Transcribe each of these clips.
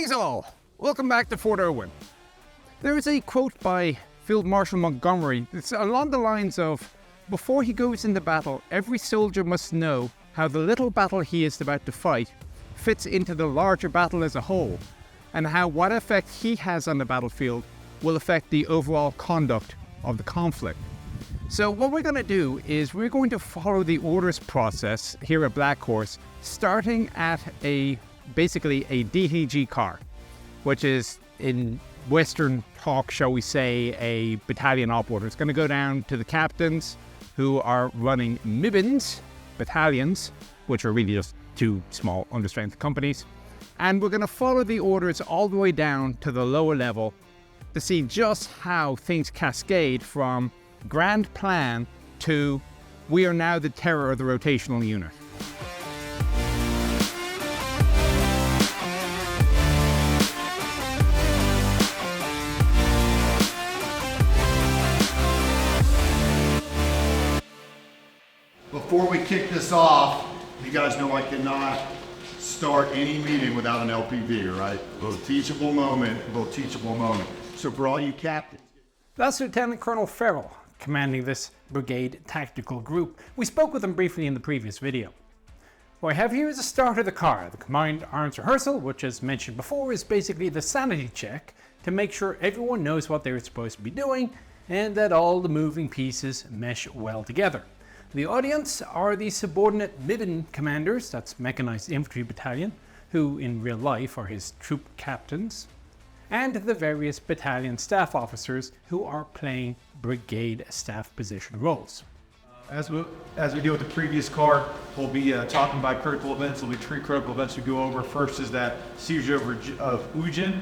Greetings all! Welcome back to Fort Irwin. There is a quote by Field Marshal Montgomery that's along the lines of, before he goes into battle, every soldier must know how the little battle he is about to fight fits into the larger battle as a whole, and how what effect he has on the battlefield will affect the overall conduct of the conflict. So what we're going to do is we're going to follow the orders process here at Blackhorse, starting at basically a DTG car, which is in Western talk, shall we say, a battalion op order. It's going to go down to the captains who are running MIBINs, battalions, which are really just two small understrength companies. And we're going to follow the orders all the way down to the lower level to see just how things cascade from grand plan to we are now the terror of the rotational unit. Before we kick this off, you guys know I cannot start any meeting without an LPV, right? A little teachable moment. So for all you captains. That's Lieutenant Colonel Farrell, commanding this brigade tactical group. We spoke with him briefly in the previous video. What I have here is the start of the car. The combined arms rehearsal, which as mentioned before is basically the sanity check to make sure everyone knows what they're supposed to be doing and that all the moving pieces mesh well together. The audience are the subordinate MIBIN commanders, that's Mechanized Infantry Battalion, who in real life are his troop captains, and the various battalion staff officers who are playing brigade staff position roles. As we deal with the previous car, we'll be talking about critical events. There'll be three critical events to go over. First is that seizure of Ujin.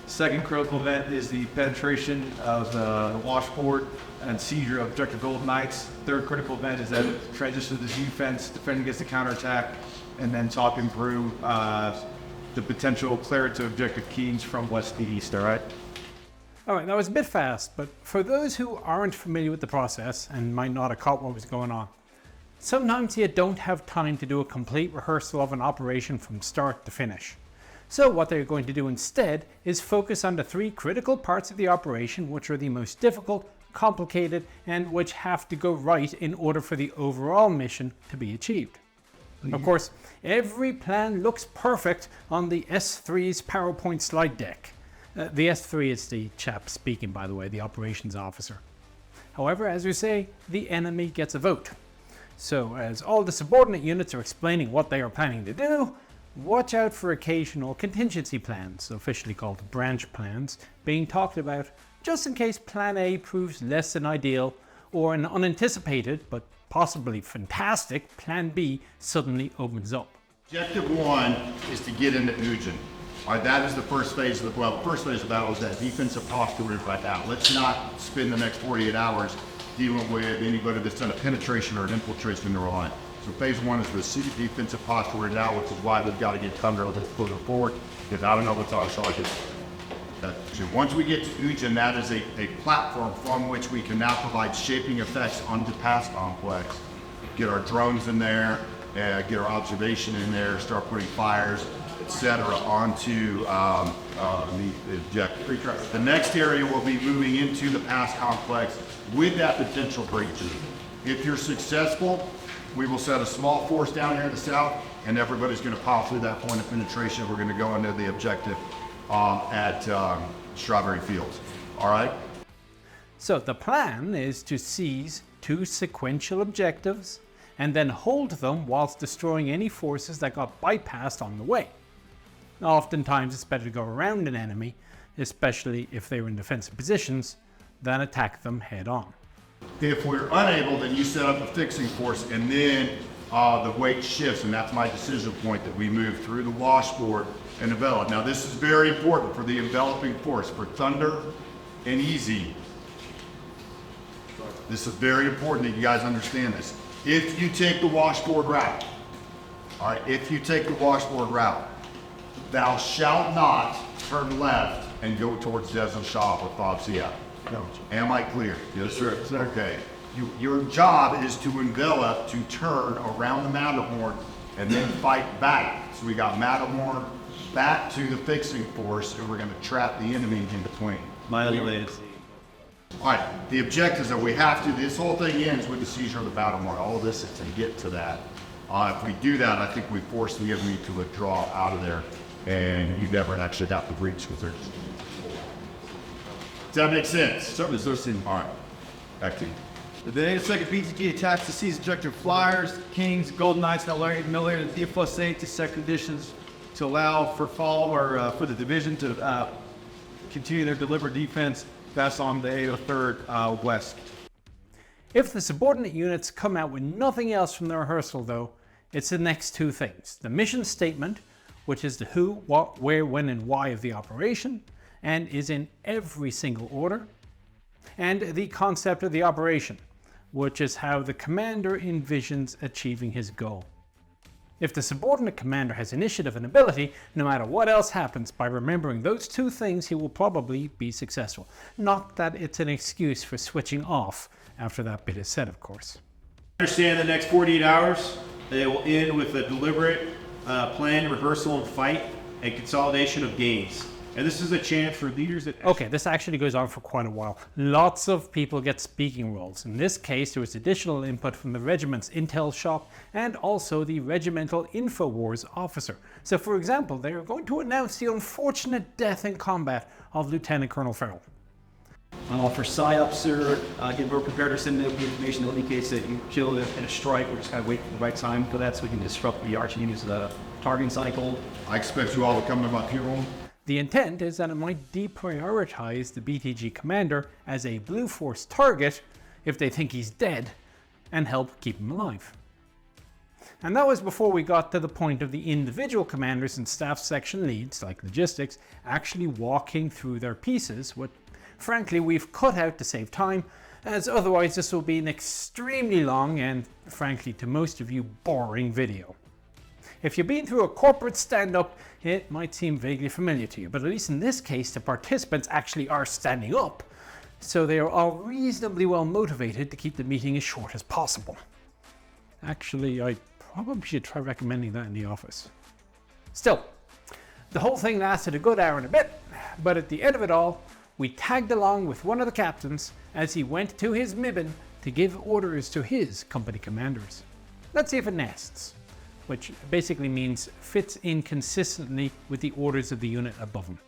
Second critical event is the penetration of the washboard and seizure of objective Golden Knights. Third critical event is that transition to the defense, defending against the counterattack, and then talking through the potential clearance of objective Keynes from west to east, all right? All right, that was a bit fast, but for those who aren't familiar with the process and might not have caught what was going on, sometimes you don't have time to do a complete rehearsal of an operation from start to finish. So what they're going to do instead is focus on the three critical parts of the operation which are the most difficult, complicated, and which have to go right in order for the overall mission to be achieved. Of course, every plan looks perfect on the S3's PowerPoint slide deck. The S3 is the chap speaking, by the way, the operations officer. However, as we say, the enemy gets a vote. So as all the subordinate units are explaining what they are planning to do, watch out for occasional contingency plans, officially called branch plans, being talked about just in case Plan A proves less than ideal or an unanticipated but possibly fantastic Plan B suddenly opens up. Objective one is to get into Ujin. All right, that is the first phase of the first phase of the battle is that defensive posture right now. Let's not spend the next 48 hours dealing with anybody that's done a penetration or an infiltration in their line. So phase one is the defensive posture right now, which is why we've got to get Thunder forward, because I don't know what's on target. So once we get to Ujin, that is a platform from which we can now provide shaping effects on the pass complex. Get our drones in there, get our observation in there, start putting fires, etc. onto the objective. The next area will be moving into the pass complex with that potential breaching. If you're successful, we will set a small force down here in the south, and everybody's going to pile through that point of penetration. We're going to go into the objective at Strawberry Fields. All right? So the plan is to seize two sequential objectives and then hold them whilst destroying any forces that got bypassed on the way. Oftentimes it's better to go around an enemy, especially if they're in defensive positions, than attack them head on. If we're unable, then you set up a fixing force, and then the weight shifts, and that's my decision point that we move through the washboard and envelop. Now this is very important for the enveloping force, for Thunder and Easy. This is very important that you guys understand this. If you take the washboard route, all right, if you take the washboard route, thou shalt not turn left and go towards Desert Shop or Fobsia. No. Am I clear? Yes, sir. Okay. Your job is to envelop, to turn around the Matterhorn, and then fight back. So we got Matterhorn, back to the fixing force, and we're going to trap the enemy in between. Mildly laid. All right, the objectives that we have to, this whole thing ends with the seizure of the battle mart. All of this is to get to that. If we do that, I think we force the enemy to withdraw out of there, and you never actually have to breach with her. Does that make sense? All right, back to you. The 82nd BTG attached to seize objective flyers, Kings, Golden Knights, and Millionaire D+8 to set conditions to allow for fall or for the division to continue their deliberate defense. That's on the 803rd West. If the subordinate units come out with nothing else from the rehearsal though, it's the next two things. The mission statement, which is the who, what, where, when, and why of the operation, and is in every single order. And the concept of the operation, which is how the commander envisions achieving his goal. If the subordinate commander has initiative and ability, no matter what else happens, by remembering those two things, he will probably be successful. Not that it's an excuse for switching off after that bit is said, of course. Understand the next 48 hours, they will end with a deliberate plan, rehearsal, and fight, and consolidation of gains. And this is a chance for leaders that... Okay, this actually goes on for quite a while. Lots of people get speaking roles. In this case, there was additional input from the regiment's intel shop and also the regimental InfoWars officer. So for example, they are going to announce the unfortunate death in combat of Lieutenant Colonel Farrell. For PSYOPs, sir, we're prepared to send out the information that indicates that you killed in a strike. We're just kind of waiting for the right time for that so we can disrupt the Arch unit's targeting cycle. I expect you all to come to my P room. The intent is that it might deprioritize the BTG commander as a Blue Force target if they think he's dead and help keep him alive. And that was before we got to the point of the individual commanders and staff section leads, like logistics, actually walking through their pieces, what frankly we've cut out to save time, as otherwise this will be an extremely long and, frankly to most of you, boring video. If you've been through a corporate stand-up, it might seem vaguely familiar to you, but at least in this case, the participants actually are standing up, so they are all reasonably well motivated to keep the meeting as short as possible. Actually, I probably should try recommending that in the office. Still, the whole thing lasted a good hour and a bit, but at the end of it all, we tagged along with one of the captains as he went to his Mibbin to give orders to his company commanders. Let's see if it nests, which basically means fits in consistently with the orders of the unit above him.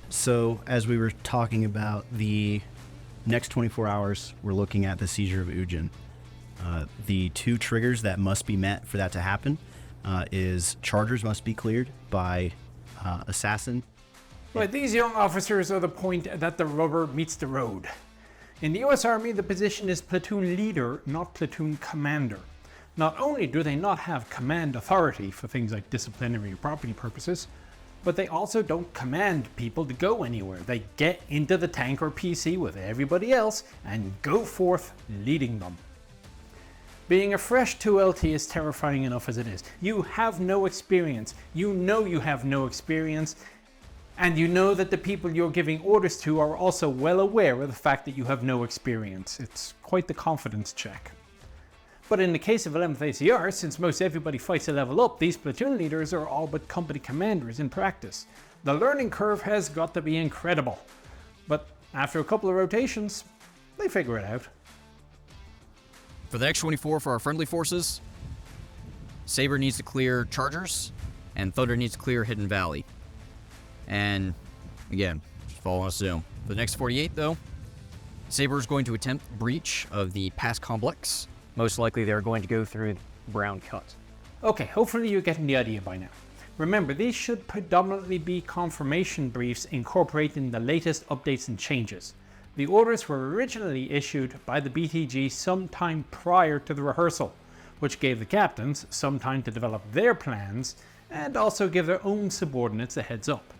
So as we were talking about the next 24 hours, we're looking at the seizure of Ujin. The two triggers that must be met for that to happen is chargers must be cleared by assassin. But these young officers are the point that the rubber meets the road. In the US Army, the position is platoon leader, not platoon commander. Not only do they not have command authority for things like disciplinary or property purposes, but they also don't command people to go anywhere. They get into the tank or PC with everybody else and go forth leading them. Being a fresh 2LT is terrifying enough as it is. You have no experience. You know you have no experience, and you know that the people you're giving orders to are also well aware of the fact that you have no experience. It's quite the confidence check. But in the case of 11th ACR, since most everybody fights a level up, these platoon leaders are all but company commanders in practice. The learning curve has got to be incredible. But after a couple of rotations, they figure it out. For the X-24 for our friendly forces, Saber needs to clear Chargers, and Thunder needs to clear Hidden Valley. And, again, just follow on assume. For the next 48, though, Saber is going to attempt breach of the pass complex. Most likely they're going to go through Brown Cut. Okay, hopefully you're getting the idea by now. Remember, these should predominantly be confirmation briefs incorporating the latest updates and changes. The orders were originally issued by the BTG sometime prior to the rehearsal, which gave the captains some time to develop their plans and also give their own subordinates a heads up,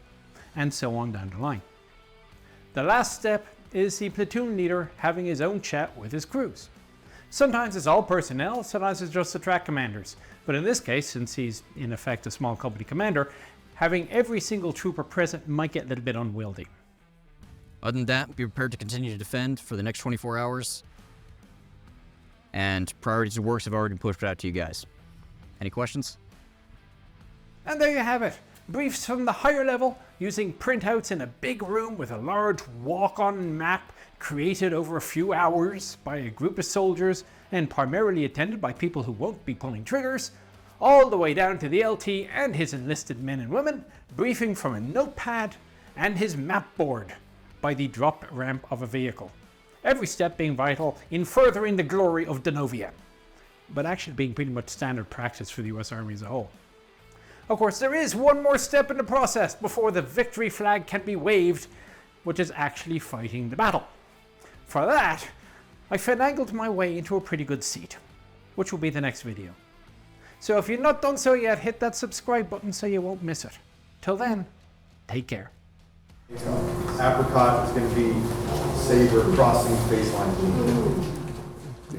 and so on down the line. The last step is the platoon leader having his own chat with his crews. Sometimes it's all personnel, sometimes it's just the track commanders. But in this case, since he's in effect a small company commander, having every single trooper present might get a little bit unwieldy. Other than that, be prepared to continue to defend for the next 24 hours. And priorities of works have already been pushed out to you guys. Any questions? And there you have it. briefs from the higher level using printouts in a big room with a large walk-on map created over a few hours by a group of soldiers and primarily attended by people who won't be pulling triggers, all the way down to the LT and his enlisted men and women, briefing from a notepad and his map board by the drop ramp of a vehicle. Every step being vital in furthering the glory of Denovia, but actually being pretty much standard practice for the US Army as a whole. Of course, there is one more step in the process before the victory flag can be waved, which is actually fighting the battle. For that, I finagled my way into a pretty good seat, which will be the next video. So if you've not done so yet, hit that subscribe button so you won't miss it. Till then, take care. Apricot is going to be Saber crossing baseline.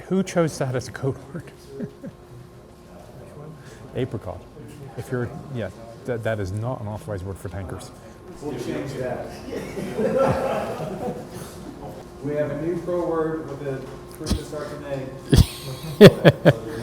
Who chose that as a code word? Apricot. If you're, yeah, that is not an authorized word for tankers. We'll change that. We have a new pro word with a proof that starts with an A.